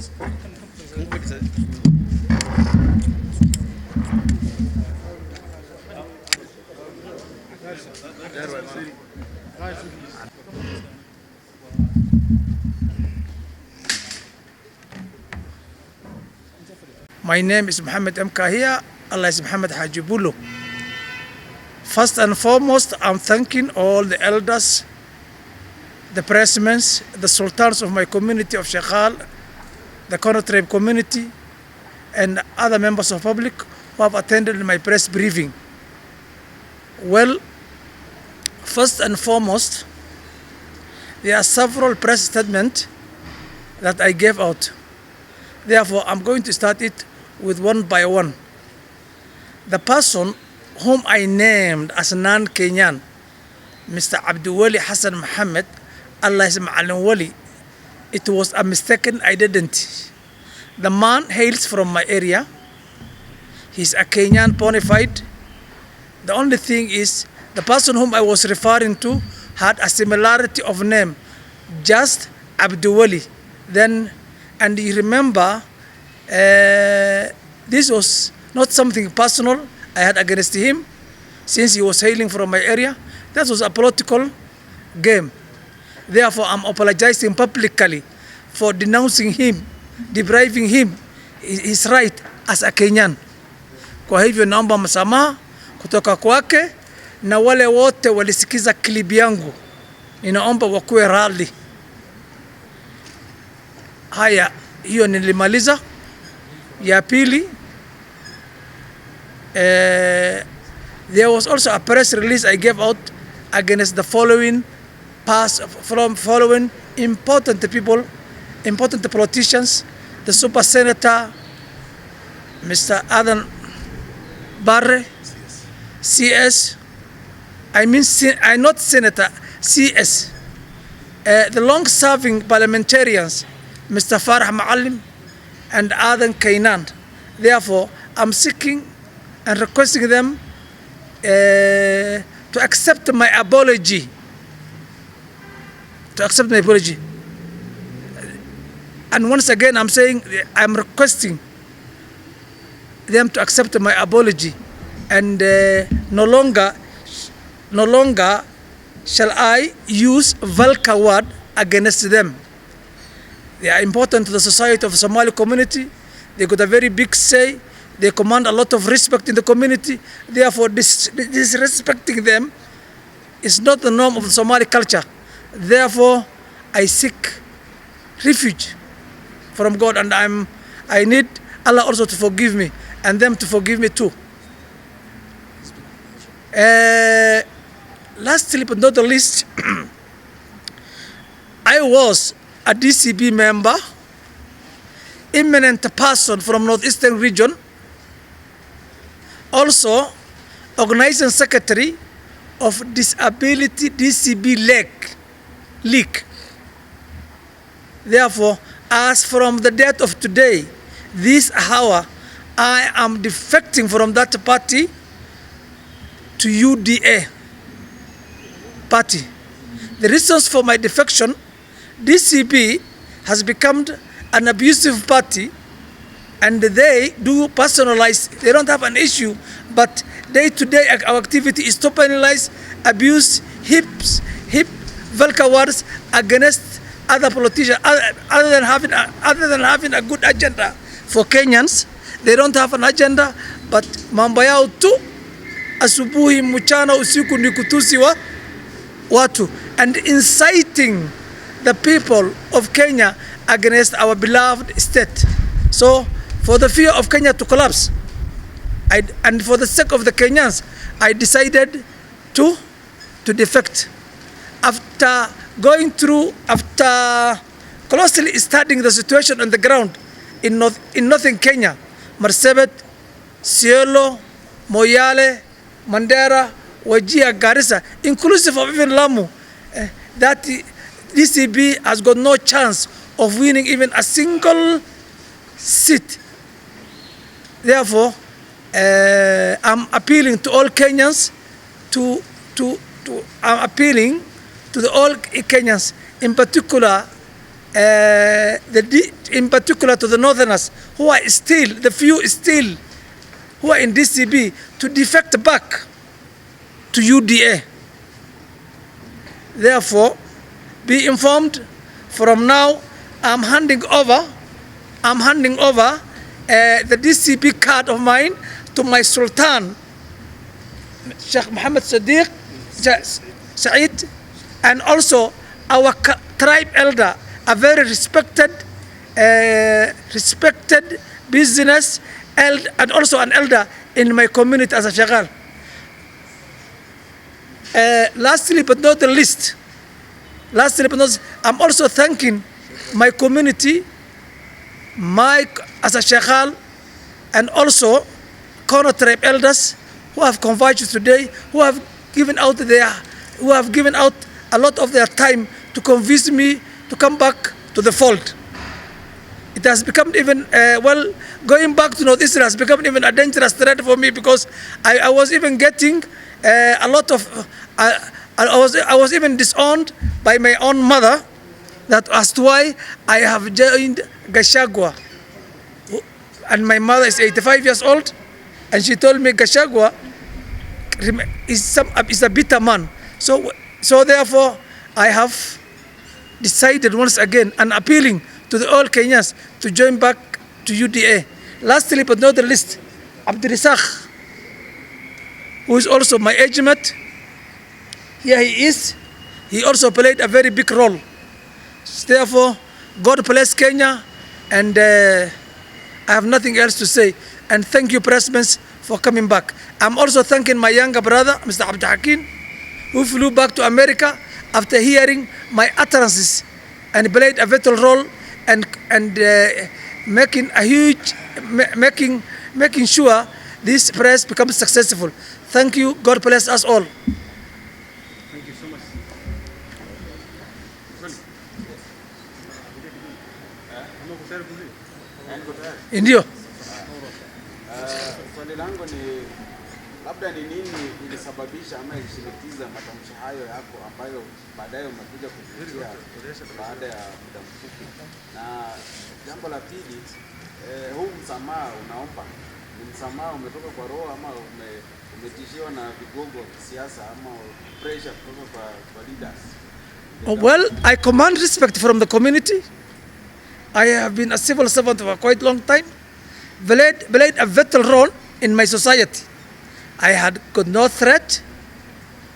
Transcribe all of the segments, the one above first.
My name is Mohamed here. Allah is Mohamed Haji. First and foremost, I'm thanking all the elders, the pressmen, the sultans of my community of Shekhal, the Kono tribe community, and other members of public who have attended my press briefing. Well, first and foremost, there are several press statements that I gave out. Therefore, I'm going to start it with one by one. The person whom I named as non-Kenyan, Mr. Abdulwali Hassan Mohamed, Allah is Ma'alim Wali, it was a mistaken identity. The man hails from my area. He's a Kenyan bona fide. The only thing is, the person whom I was referring to had a similarity of name, just Abdulwali. Then, and you remember, this was not something personal I had against him, since he was hailing from my area. That was a political game. Therefore, I'm apologizing publicly for denouncing him, depriving him his right as a Kenyan. Kwa hivyo naomba msamaha kutoka kwake na wale wote walisikiza clip yangu. Ninaomba wakuwe radhi. Haya, hiyo nilimaliza. Ya pili, there was also a press release I gave out against the following important people, important politicians: the Super Senator, Mr. Adan Barre, CS, I'm not Senator, CS, the long-serving parliamentarians, Mr. Farah Ma'alim and Adan Kainan. Therefore, I'm seeking and requesting them to accept my apology. And once again, I'm saying, I'm requesting them to accept my apology, and no longer shall I use vulgar word against them. They are important to the society of the Somali community. They got a very big say. They command a lot of respect in the community. Therefore, disrespecting them is not the norm of the Somali culture. Therefore, I seek refuge from God, and I need Allah also to forgive me, and them to forgive me too. Lastly but not the least, I was a DCP member, eminent person from Northeastern region, also organizing secretary of Disability DCP League. Therefore, as from the date of today, this hour, I am defecting from that party to UDA party. The reasons for my defection: DCP has become an abusive party, and they do personalize. They don't have an issue, but day-to-day our activity is to penalize, abuse, hip vulgar words against other politicians. Other than having a good agenda for Kenyans, they don't have an agenda, but mambo yao tu, asubuhi, mchana, usiku ni kutusi watu, and inciting the people of Kenya against our beloved state. So, for the fear of Kenya to collapse, and for the sake of the Kenyans, I decided to defect. After closely studying the situation on the ground in northern Kenya, Marsabit, Cielo, Moyale, Mandera, Wajir, Garissa, inclusive of even Lamu, that DCP has got no chance of winning even a single seat. Therefore, I'm appealing to all Kenyans I'm appealing to all Kenyans, in particular in particular to the northerners who are still, the few still, who are in DCP, to defect back to UDA. Therefore, be informed, from now, I'm handing over the DCP card of mine to my Sultan, Sheikh Mohamed Said, and also our tribe elder, a very respected business elder, and also an elder in my community as a shagal. Lastly but not the least, I'm also thanking my community, as a shagal, and also corner tribe elders who have converged today, who have given out a lot of their time to convince me to come back to the fold. It has become even, going back to Northeastern has become even a dangerous threat for me, because I was even getting a lot of, I was even disowned by my own mother, that as to why I have joined Gachagua. And my mother is 85 years old, and she told me Gachagua is a bitter man. So therefore, I have decided once again and appealing to the all Kenyans to join back to UDA. Lastly but not the least, Abdirisakh, who is also my age mate, here he is. He also played a very big role. Therefore, God bless Kenya, and I have nothing else to say. And thank you, President, for coming back. I'm also thanking my younger brother, Mr. Abdul Hakim, who flew back to America after hearing my utterances and played a vital role and making a huge, making sure this press becomes successful. Thank you. God bless us all. Thank you so much. Ndio. Swali langu ni labda ni nini ilisababisha ama ilishinikiza matamshi hayo yako ambayo baadaye umekuja kufikia baada ya muda mfupi. Na jambo la pili, huu msamaha unaomba ni msamaha umetoka kwa roho ama umetishiwa na vigogo wa kisiasa ama pressure kutoka kwa leaders? Well, I command respect from the community. I have been a civil servant for a quite long time, played a vital role in my society. I had got no threat,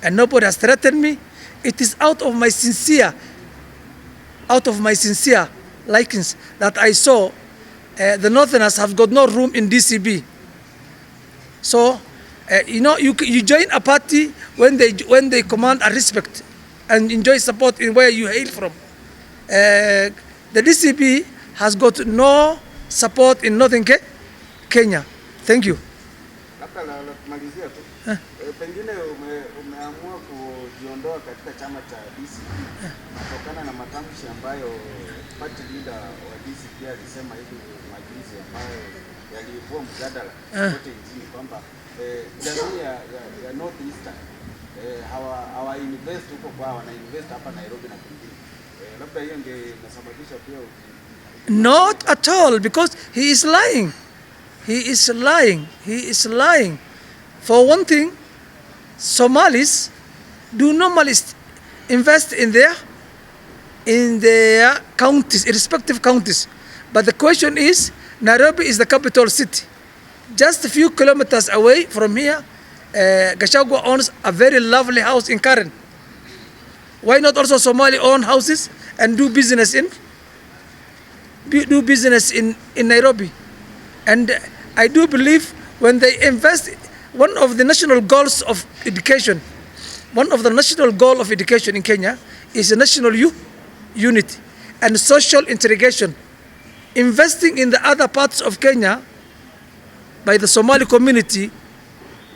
and nobody has threatened me. It is out of my sincere likings that I saw the Northerners have got no room in DCP. So, you join a party when they command a respect and enjoy support in where you hail from. The DCP has got no support in Northern Kenya. Thank you. Labda la kumalizia tu. Pengine umeamua kujiondoa katika chama cha DCP kutokana na matamshi ambayo party leader wa DCP alisema hivi majuzi, ambayo yaliibua mjadala kote nchini kwamba jamii ya North Eastern hawa invest huko kwa wana invest hapa Nairobi na kwingine. Labda hiyo ndio inasababisha pia. Not at all, because he is lying. He is lying. He is lying. For one thing, Somalis do normally invest in their counties, respective counties. But the question is, Nairobi is the capital city. Just a few kilometers away from here, Gachagua owns a very lovely house in Karen. Why not also Somali own houses and do business in Nairobi? And I do believe when they invest, one of the national goals of education in Kenya is national unity and social integration. Investing in the other parts of Kenya by the Somali community,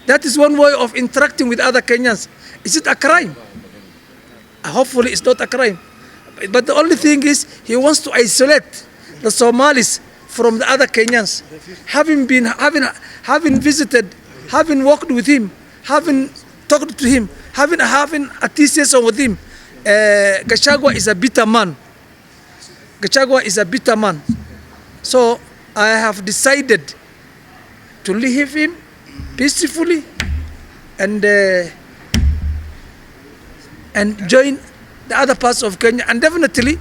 that is one way of interacting with other Kenyans. Is it a crime? Hopefully it's not a crime. But the only thing is, he wants to isolate the Somalis from the other Kenyans. Having visited, having walked with him, having talked to him, having a tea session with him, Gachagua is a bitter man. Gachagua is a bitter man. So I have decided to leave him peacefully and join the other parts of Kenya. And definitely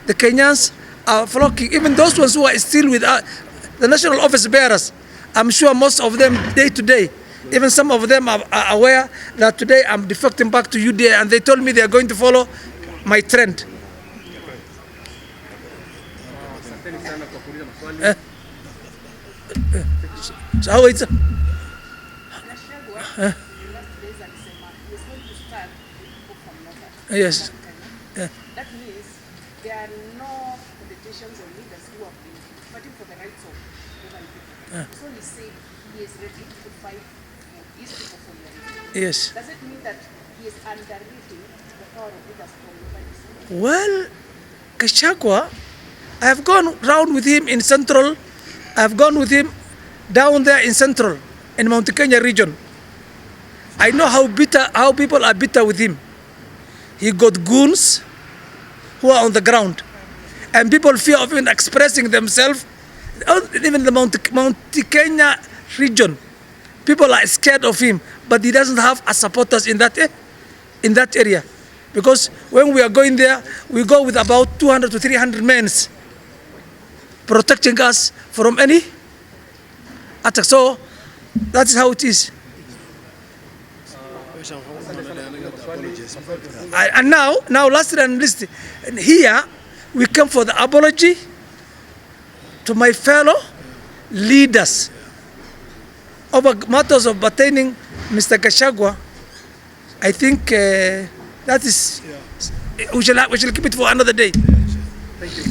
the Kenyans are flocking, even those ones who are still with the national office bearers. I'm sure most of them day to day, even some of them are aware that today I'm defecting back to UDA, and they told me they are going to follow my trend. So how it's yes. That means there are no politicians or leaders who have been fighting for the rights of women people. So he said he is ready to fight for his people for their rights. Yes. Does it mean that he is underrating the power of leaders from women? Well, Gachagua, I have gone round with him in Central. I have gone with him down there in Central, in Mount Kenya region. I know how people are bitter with him. He got goons who are on the ground, and people fear of even expressing themselves. Even the Mount Kenya region, people are scared of him, but he doesn't have a supporters in that area, because when we are going there, we go with about 200 to 300 men protecting us from any attack. So that is how it is. And now, last and least, here we come for the apology to my fellow leaders over matters of pertaining Mr. Gachagua. I think that is, we shall keep it for another day. Thank you.